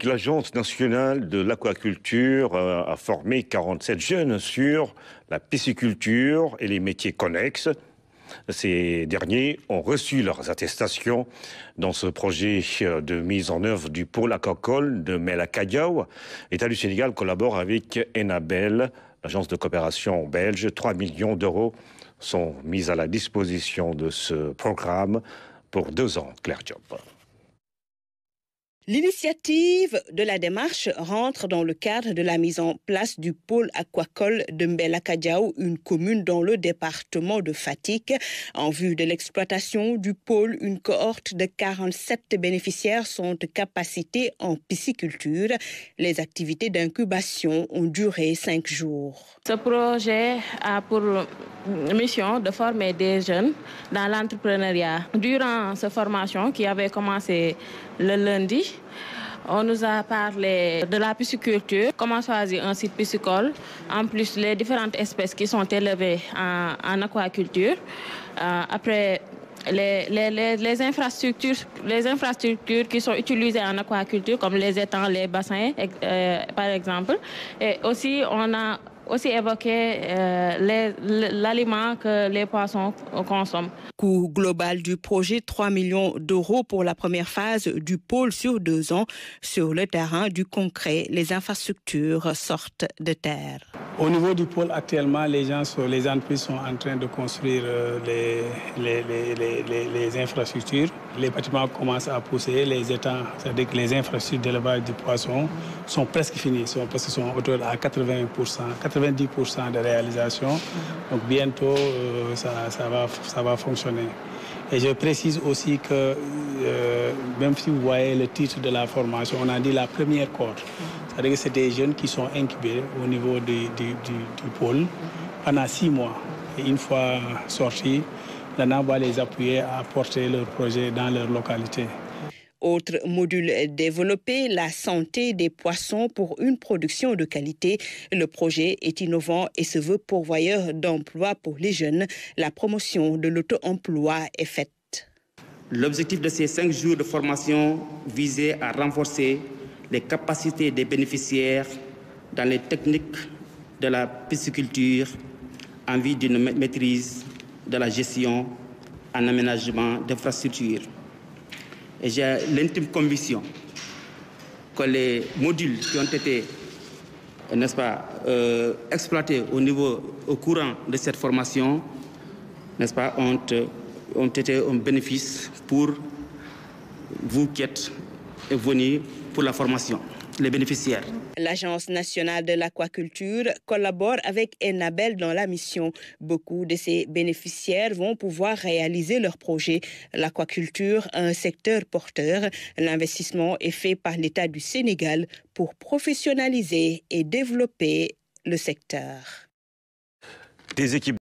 Fatigue, l'Agence nationale de l'aquaculture a formé 47 jeunes sur la pisciculture et les métiers connexes. Ces derniers ont reçu leurs attestations dans ce projet de mise en œuvre du pôle aquacole de Mbella-Kadiao. L'État du Sénégal collabore avec Enabel, l'agence de coopération belge. 3 millions d'euros sont mis à la disposition de ce programme pour 2 ans. Claire Diop. L'initiative de la démarche rentre dans le cadre de la mise en place du pôle aquacole de Mbella-Kadiao, une commune dans le département de Fatick. En vue de l'exploitation du pôle, une cohorte de 47 bénéficiaires sont capacités en pisciculture. Les activités d'incubation ont duré 5 jours. Ce projet a pour mission de former des jeunes dans l'entrepreneuriat. Durant cette formation qui avait commencé le lundi, on nous a parlé de la pisciculture, comment choisir un site piscicole, en plus les différentes espèces qui sont élevées en aquaculture. Après, les infrastructures qui sont utilisées en aquaculture, comme les étangs, les bassins, par exemple. Et aussi, on a évoqué l'aliment que les poissons consomment. Coût global du projet, 3 millions d'euros pour la première phase du pôle sur 2 ans. Sur le terrain du concret, les infrastructures sortent de terre. Au niveau du pôle, actuellement, les entreprises sont en train de construire les infrastructures. Les bâtiments commencent à pousser, les étangs, c'est-à-dire que les infrastructures d'élevage du poisson sont presque finies, parce qu'ils sont autour à 90% de réalisation. Donc bientôt, ça va fonctionner. Et je précise aussi que, même si vous voyez le titre de la formation, on a dit la première cohorte. C'est-à-dire que c'est des jeunes qui sont incubés au niveau du pôle pendant 6 mois. Et une fois sortis, l'ANA va les appuyer à porter leur projet dans leur localité. Autre module développé, la santé des poissons pour une production de qualité. Le projet est innovant et se veut pourvoyeur d'emplois pour les jeunes. La promotion de l'auto-emploi est faite. L'objectif de ces 5 jours de formation visait à renforcer les capacités des bénéficiaires dans les techniques de la pisciculture en vue d'une maîtrise de la gestion en aménagement d'infrastructures. Et j'ai l'intime conviction que les modules qui ont été, n'est-ce pas, exploités au courant de cette formation, n'est-ce pas, ont été un bénéfice pour vous qui êtes venus pour la formation, les bénéficiaires. L'Agence nationale de l'aquaculture collabore avec Enabel dans la mission. Beaucoup de ces bénéficiaires vont pouvoir réaliser leurs projets. L'aquaculture, un secteur porteur. L'investissement est fait par l'État du Sénégal pour professionnaliser et développer le secteur. Des équipes